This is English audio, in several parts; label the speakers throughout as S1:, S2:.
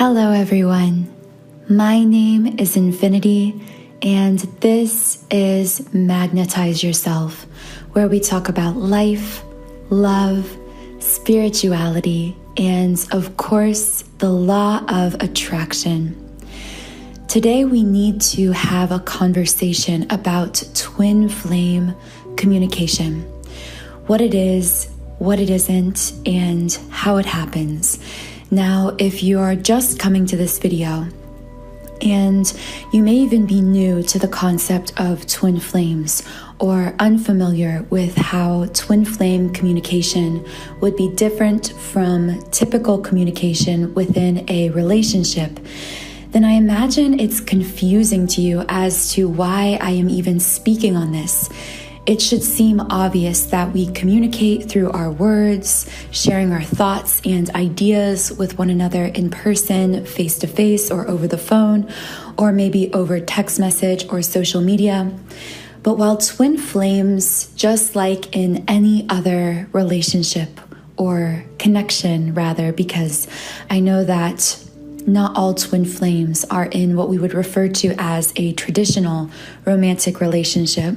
S1: Hello everyone, my name is Infinity and this is Magnetize Yourself, where we talk about life, love, spirituality, and of course, the law of attraction. Today we need to have a conversation about twin flame communication, what it is, what it isn't, and how it happens. Now, if you're just coming to this video, and you may even be new to the concept of twin flames or unfamiliar with how twin flame communication would be different from typical communication within a relationship, then I imagine it's confusing to you as to why I am even speaking on this. It should seem obvious that we communicate through our words, sharing our thoughts and ideas with one another in person, face to face, or over the phone, or maybe over text message or social media. But while twin flames, just like in any other relationship or connection rather, because I know that not all twin flames are in what we would refer to as a traditional romantic relationship.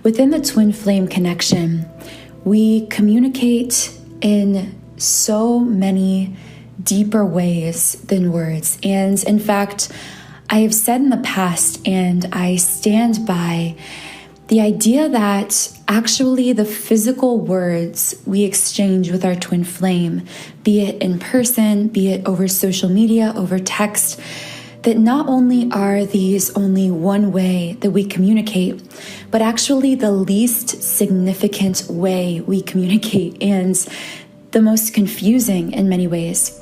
S1: Within the twin flame connection, we communicate in so many deeper ways than words. And in fact, I have said in the past, and I stand by the idea that actually the physical words we exchange with our twin flame, be it in person, be it over social media, over text, that not only are these only one way that we communicate, but actually the least significant way we communicate and the most confusing in many ways,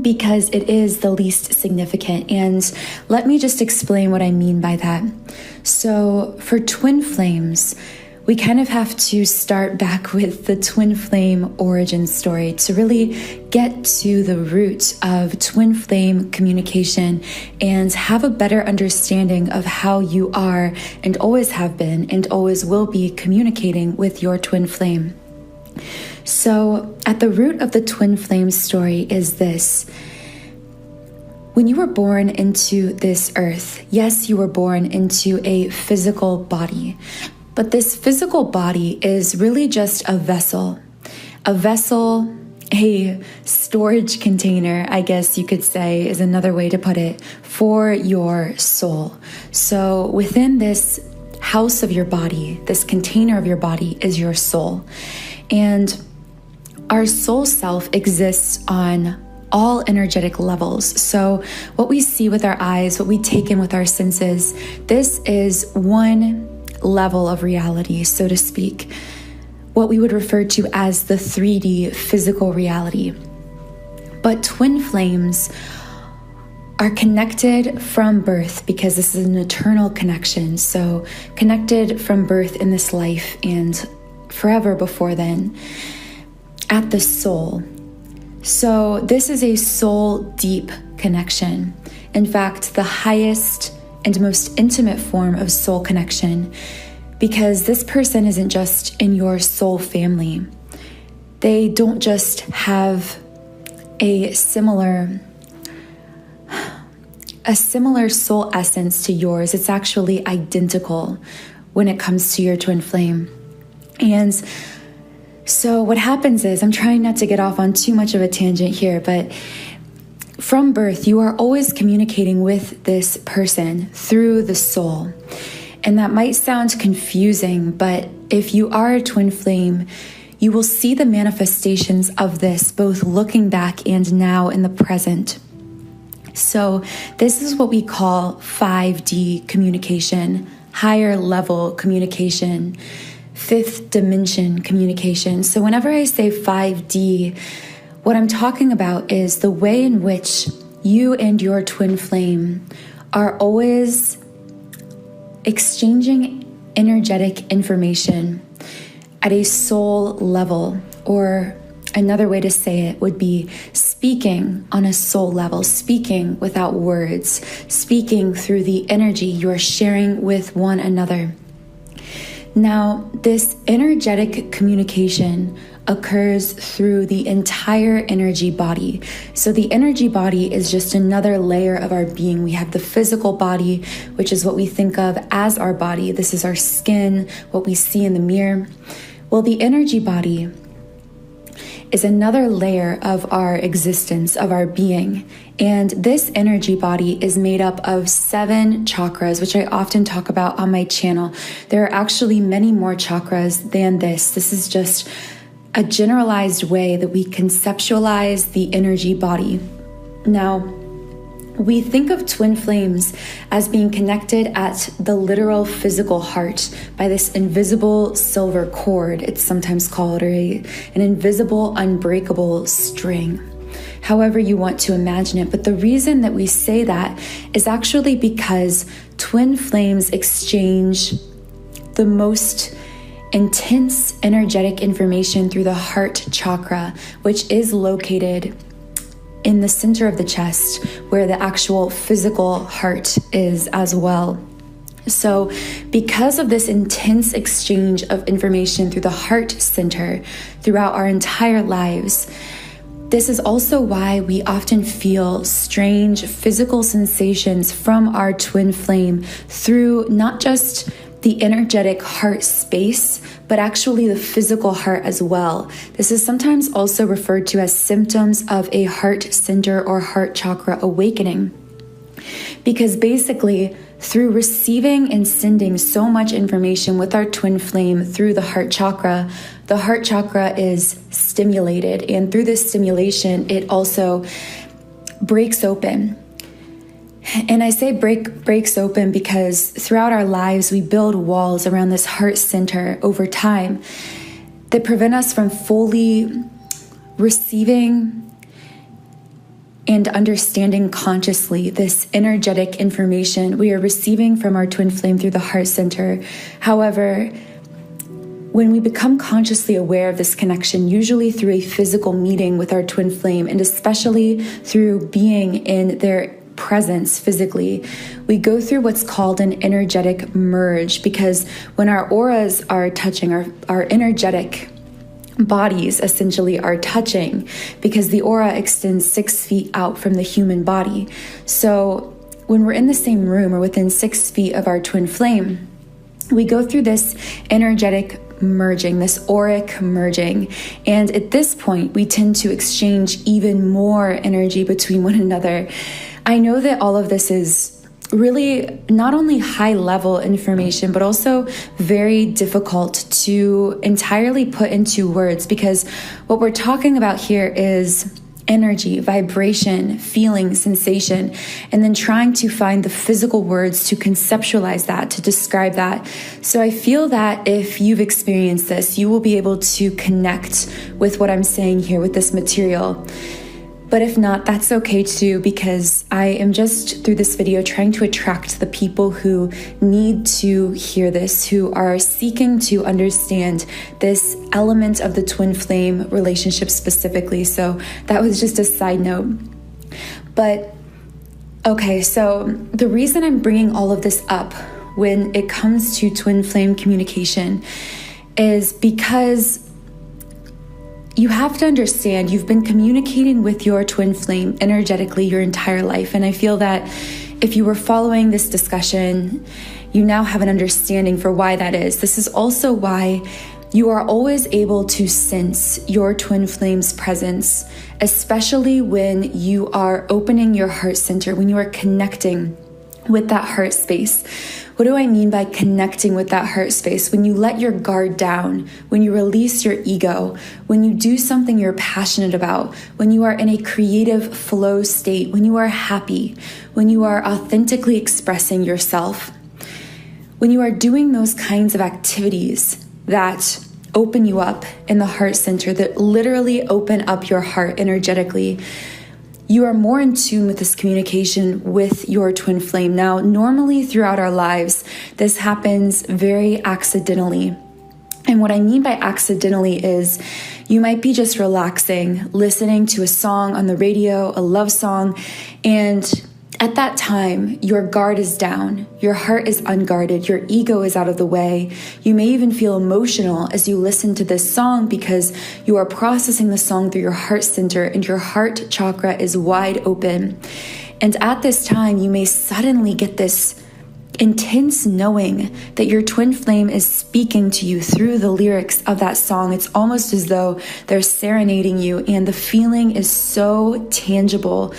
S1: because it is the least significant. And let me just explain what I mean by that. So for twin flames, we kind of have to start back with the twin flame origin story to really get to the root of twin flame communication and have a better understanding of how you are and always have been and always will be communicating with your twin flame. So at the root of the twin flame story is this. When you were born into this earth, yes, you were born into a physical body. But this physical body is really just a vessel, a storage container, I guess you could say is another way to put it, for your soul. So within this house of your body, this container of your body is your soul. And our soul self exists on all energetic levels. So what we see with our eyes, what we take in with our senses, this is one level of reality, so to speak, what we would refer to as the 3D physical reality. But twin flames are connected from birth because this is an eternal connection. So connected from birth in this life and forever before then at the soul. So this is a soul deep connection. In fact, the highest and most intimate form of soul connection, because this person isn't just in your soul family. They don't just have a similar soul essence to yours. It's actually identical when it comes to your twin flame. And so what happens is, I'm trying not to get off on too much of a tangent here, but from birth, you are always communicating with this person through the soul. And that might sound confusing, but if you are a twin flame, you will see the manifestations of this both looking back and now in the present. So this is what we call 5D communication, higher level communication, fifth dimension communication. So whenever I say 5D, what I'm talking about is the way in which you and your twin flame are always exchanging energetic information at a soul level, or another way to say it would be speaking on a soul level, speaking without words, speaking through the energy you are sharing with one another. Now, this energetic communication occurs through the entire energy body. So the energy body is just another layer of our being. We have the physical body, which is what we think of as our body. This is our skin, what we see in the mirror. Well, the energy body is another layer of our existence, of our being. And this energy body is made up of 7 chakras, which I often talk about on my channel. There are actually many more chakras than this. This is just a generalized way that we conceptualize the energy body. Now, we think of twin flames as being connected at the literal physical heart by this invisible silver cord, it's sometimes called, or an invisible, unbreakable string. However you want to imagine it. But the reason that we say that is actually because twin flames exchange the most intense energetic information through the heart chakra, which is located in the center of the chest, where the actual physical heart is as well. So because of this intense exchange of information through the heart center throughout our entire lives, this is also why we often feel strange physical sensations from our twin flame through not just the energetic heart space, but actually the physical heart as well. This is sometimes also referred to as symptoms of a heart center or heart chakra awakening. Because basically, through receiving and sending so much information with our twin flame through the heart chakra is stimulated. And through this stimulation, it also breaks open. And I say breaks open because throughout our lives, we build walls around this heart center over time that prevent us from fully receiving and understanding consciously this energetic information we are receiving from our twin flame through the heart center. However, when we become consciously aware of this connection, usually through a physical meeting with our twin flame, and especially through being in their presence physically, we go through what's called an energetic merge, because when our auras are touching, our energetic bodies essentially are touching, because the aura extends 6 feet out from the human body. So when we're in the same room or within 6 feet of our twin flame, we go through this energetic merging, this auric merging. And at this point, we tend to exchange even more energy between one another. I know that all of this is really not only high level information, but also very difficult to entirely put into words, because what we're talking about here is energy, vibration, feeling, sensation, and then trying to find the physical words to conceptualize that, to describe that. So I feel that if you've experienced this, you will be able to connect with what I'm saying here with this material. But if not, that's okay too, because I am just through this video trying to attract the people who need to hear this, who are seeking to understand this element of the twin flame relationship specifically. So that was just a side note. But okay, so the reason I'm bringing all of this up when it comes to twin flame communication is because you have to understand you've been communicating with your twin flame energetically your entire life. And I feel that if you were following this discussion, you now have an understanding for why that is. This is also why you are always able to sense your twin flame's presence, especially when you are opening your heart center, when you are connecting with that heart space. What do I mean by connecting with that heart space? When you let your guard down, when you release your ego, when you do something you're passionate about, when you are in a creative flow state, when you are happy, when you are authentically expressing yourself, when you are doing those kinds of activities that open you up in the heart center, that literally open up your heart energetically, you are more in tune with this communication with your twin flame. Now, normally throughout our lives, this happens very accidentally. And what I mean by accidentally is you might be just relaxing, listening to a song on the radio, a love song, and At that time, your guard is down, your heart is unguarded, your ego is out of the way. You may even feel emotional as you listen to this song because you are processing the song through your heart center and your heart chakra is wide open. And at this time, you may suddenly get this intense knowing that your twin flame is speaking to you through the lyrics of that song. It's almost as though they're serenading you, and the feeling is so tangible.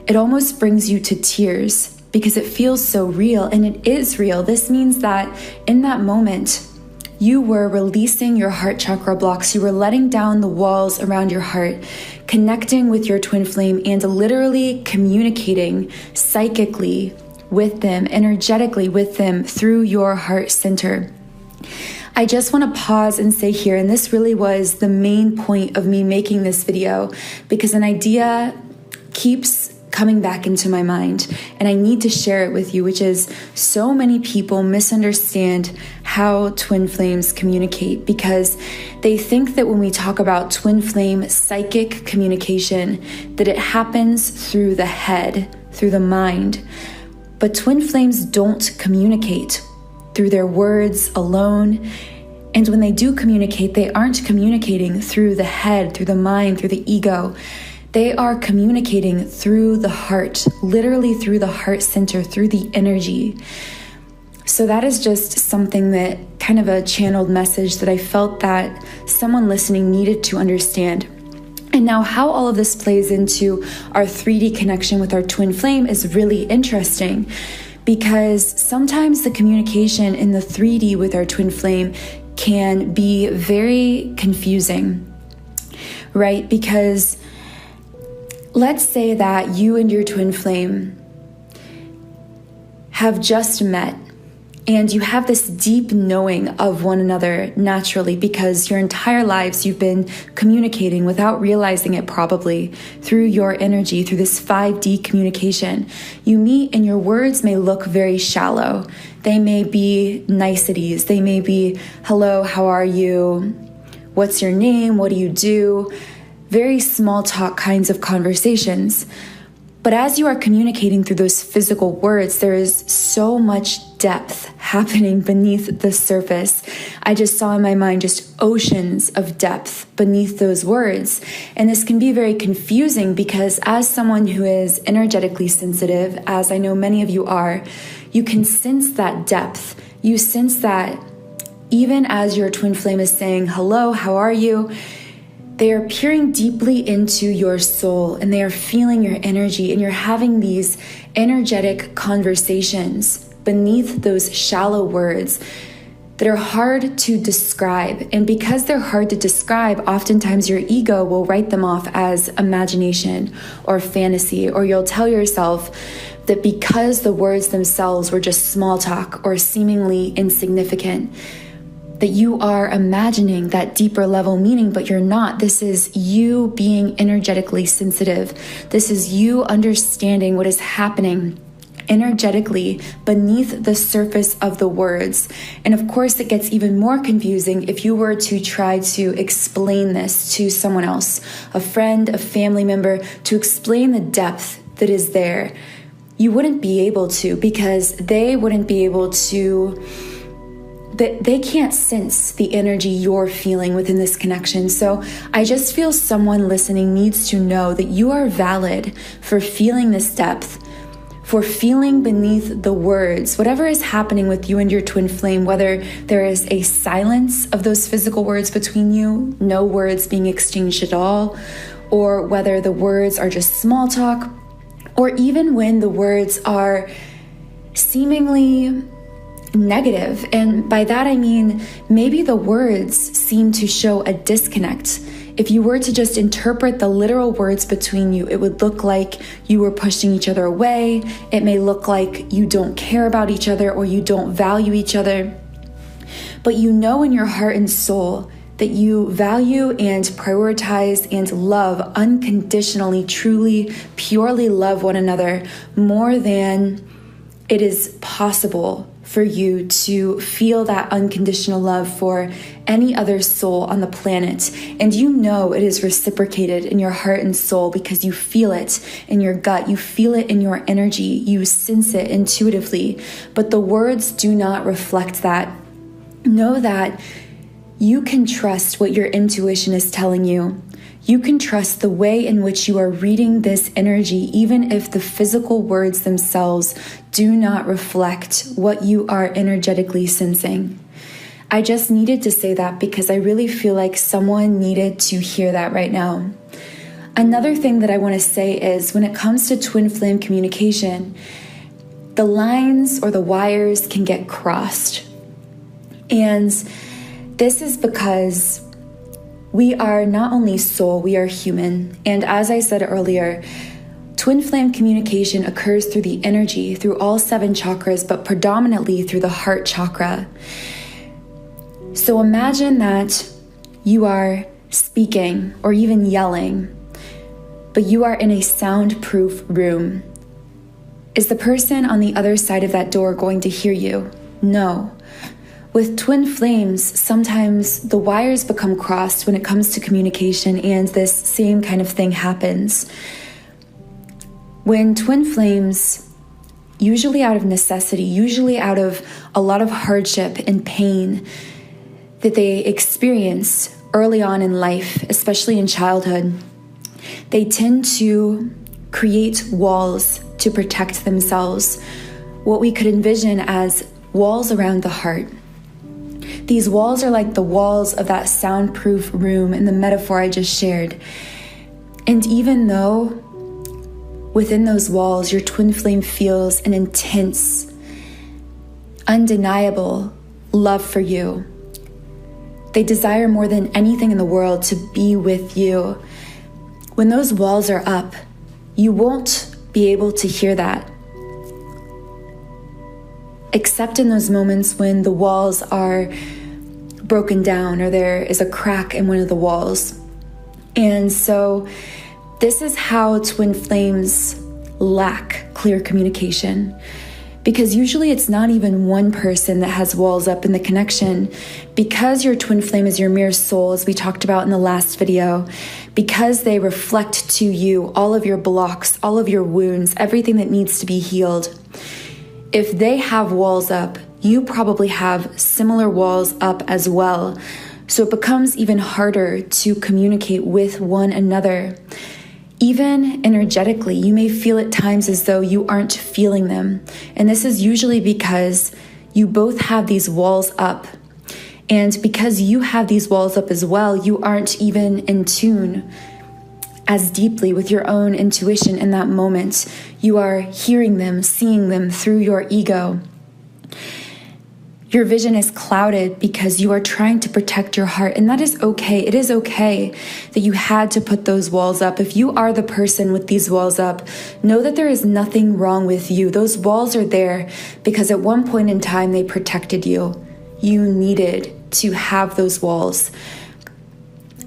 S1: It almost brings you to tears because it feels so real, and it is real. This means that in that moment, you were releasing your heart chakra blocks. You were letting down the walls around your heart, connecting with your twin flame, and literally communicating psychically with them, energetically with them through your heart center. I just want to pause and say here, and this really was the main point of me making this video, because an idea keeps coming back into my mind and I need to share it with you, which is so many people misunderstand how twin flames communicate because they think that when we talk about twin flame psychic communication, that it happens through the head, through the mind. But twin flames don't communicate through their words alone. And when they do communicate, they aren't communicating through the head, through the mind, through the ego. They are communicating through the heart, literally through the heart center, through the energy. So that is just something that kind of a channeled message that I felt that someone listening needed to understand. And now how all of this plays into our 3D connection with our twin flame is really interesting because sometimes the communication in the 3D with our twin flame can be very confusing, right? Because let's say that you and your twin flame have just met and you have this deep knowing of one another naturally because your entire lives you've been communicating without realizing it, probably through your energy, through this 5D communication. You meet and your words may look very shallow. They may be niceties. They may be, hello, how are you? What's your name? What do you do? Very small talk kinds of conversations. But as you are communicating through those physical words, there is so much depth happening beneath the surface. I just saw in my mind just oceans of depth beneath those words. And this can be very confusing because as someone who is energetically sensitive, as I know many of you are, you can sense that depth. You sense that even as your twin flame is saying, hello, how are you? They are peering deeply into your soul and they are feeling your energy, and you're having these energetic conversations beneath those shallow words that are hard to describe. And because they're hard to describe, oftentimes your ego will write them off as imagination or fantasy, or you'll tell yourself that because the words themselves were just small talk or seemingly insignificant, that you are imagining that deeper level meaning, but you're not. This is you being energetically sensitive. This is you understanding what is happening energetically beneath the surface of the words. And of course, it gets even more confusing if you were to try to explain this to someone else, a friend, a family member, to explain the depth that is there. You wouldn't be able to, because they wouldn't be able to. They can't sense the energy you're feeling within this connection. So I just feel someone listening needs to know that you are valid for feeling this depth, for feeling beneath the words, whatever is happening with you and your twin flame, whether there is a silence of those physical words between you, no words being exchanged at all, or whether the words are just small talk, or even when the words are seemingly negative. And by that I mean maybe the words seem to show a disconnect. If you were to just interpret the literal words between you, it would look like you were pushing each other away. It may look like you don't care about each other or you don't value each other. But you know in your heart and soul that you value and prioritize and love unconditionally, truly, purely love one another more than it is possible for you to feel that unconditional love for any other soul on the planet. And you know it is reciprocated in your heart and soul because you feel it in your gut, you feel it in your energy, you sense it intuitively. But the words do not reflect that. Know that you can trust what your intuition is telling you. You can trust the way in which you are reading this energy, even if the physical words themselves do not reflect what you are energetically sensing. I just needed to say that because I really feel like someone needed to hear that right now. Another thing that I want to say is when it comes to twin flame communication, the lines or the wires can get crossed. And this is because we are not only soul, we are human. And as I said earlier, twin flame communication occurs through the energy, through all 7 chakras, but predominantly through the heart chakra. So imagine that you are speaking or even yelling, but you are in a soundproof room. Is the person on the other side of that door going to hear you? No. With twin flames, sometimes the wires become crossed when it comes to communication, and this same kind of thing happens. When twin flames, usually out of necessity, usually out of a lot of hardship and pain that they experience early on in life, especially in childhood, they tend to create walls to protect themselves, what we could envision as walls around the heart. These walls are like the walls of that soundproof room in the metaphor I just shared. And even though within those walls, your twin flame feels an intense, undeniable love for you, they desire more than anything in the world to be with you. When those walls are up, you won't be able to hear that. Except in those moments when the walls are broken down or there is a crack in one of the walls. And so this is how twin flames lack clear communication, because usually it's not even one person that has walls up in the connection. Because your twin flame is your mirror soul, as we talked about in the last video, because they reflect to you all of your blocks, all of your wounds, everything that needs to be healed. If they have walls up, you probably have similar walls up as well. So it becomes even harder to communicate with one another. Even energetically, you may feel at times as though you aren't feeling them. And this is usually because you both have these walls up. And because you have these walls up as well, you aren't even in tune as deeply with your own intuition in that moment. You are hearing them, seeing them through your ego. Your vision is clouded because you are trying to protect your heart, and that is okay. It is okay that you had to put those walls up. If you are the person with these walls up, know that there is nothing wrong with you. Those walls are there because at one point in time they protected you. You needed to have those walls.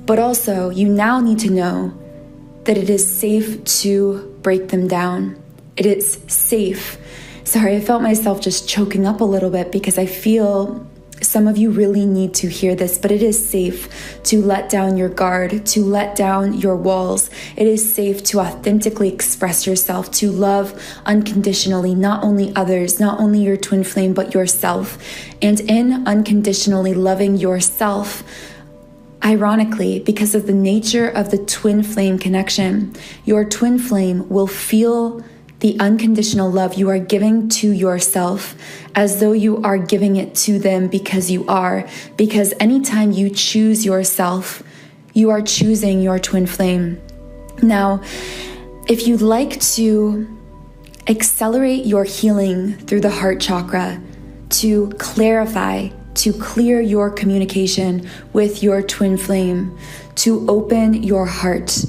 S1: But also, you now need to know that it is safe to break them down. It is safe. Sorry, I felt myself just choking up a little bit because I feel some of you really need to hear this, but it is safe to let down your guard, to let down your walls. It is safe to authentically express yourself, to love unconditionally, not only others, not only your twin flame, but yourself. And in unconditionally loving yourself, ironically, because of the nature of the twin flame connection, your twin flame will feel the unconditional love you are giving to yourself as though you are giving it to them because you are. Because anytime you choose yourself, you are choosing your twin flame. Now, if you'd like to accelerate your healing through the heart chakra, to clarify, to clear your communication with your twin flame, to open your heart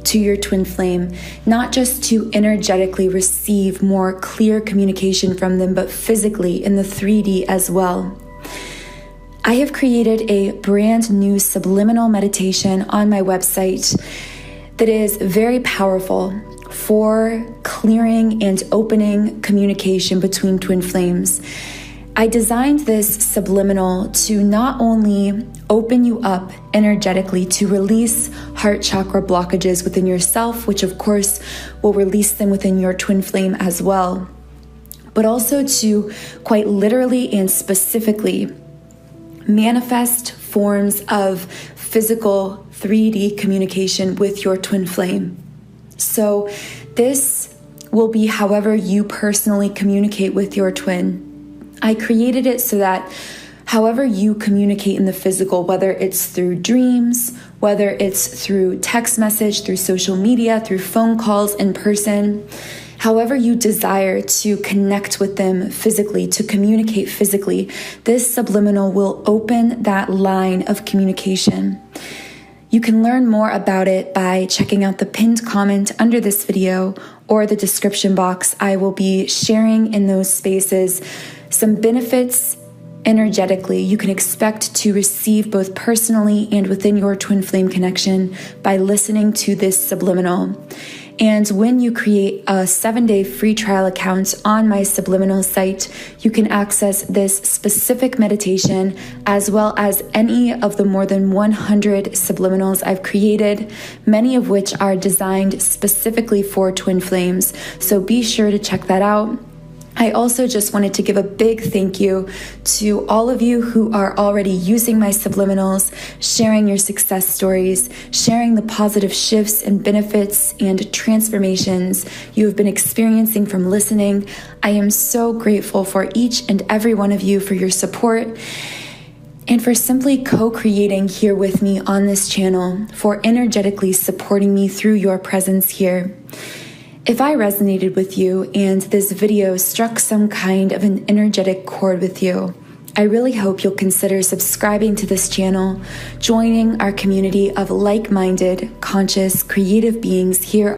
S1: to your twin flame, not just to energetically receive more clear communication from them, but physically in the 3D as well. I have created a brand new subliminal meditation on my website that is very powerful for clearing and opening communication between twin flames. I designed this subliminal to not only open you up energetically to release heart chakra blockages within yourself, which of course will release them within your twin flame as well, but also to quite literally and specifically manifest forms of physical 3D communication with your twin flame. So this will be however you personally communicate with your twin. I created it so that however you communicate in the physical, whether it's through dreams, whether it's through text message, through social media, through phone calls, in person, however you desire to connect with them physically, to communicate physically, this subliminal will open that line of communication. You can learn more about it by checking out the pinned comment under this video or the description box. I will be sharing in those spaces some benefits energetically you can expect to receive both personally and within your twin flame connection by listening to this subliminal. And when you create a 7-day free trial account on my subliminal site, you can access this specific meditation as well as any of the more than 100 subliminals I've created, many of which are designed specifically for twin flames. So be sure to check that out. I also just wanted to give a big thank you to all of you who are already using my subliminals, sharing your success stories, sharing the positive shifts and benefits and transformations you have been experiencing from listening. I am so grateful for each and every one of you for your support and for simply co-creating here with me on this channel, for energetically supporting me through your presence here. If I resonated with you and this video struck some kind of an energetic chord with you, I really hope you'll consider subscribing to this channel, joining our community of like-minded, conscious, creative beings here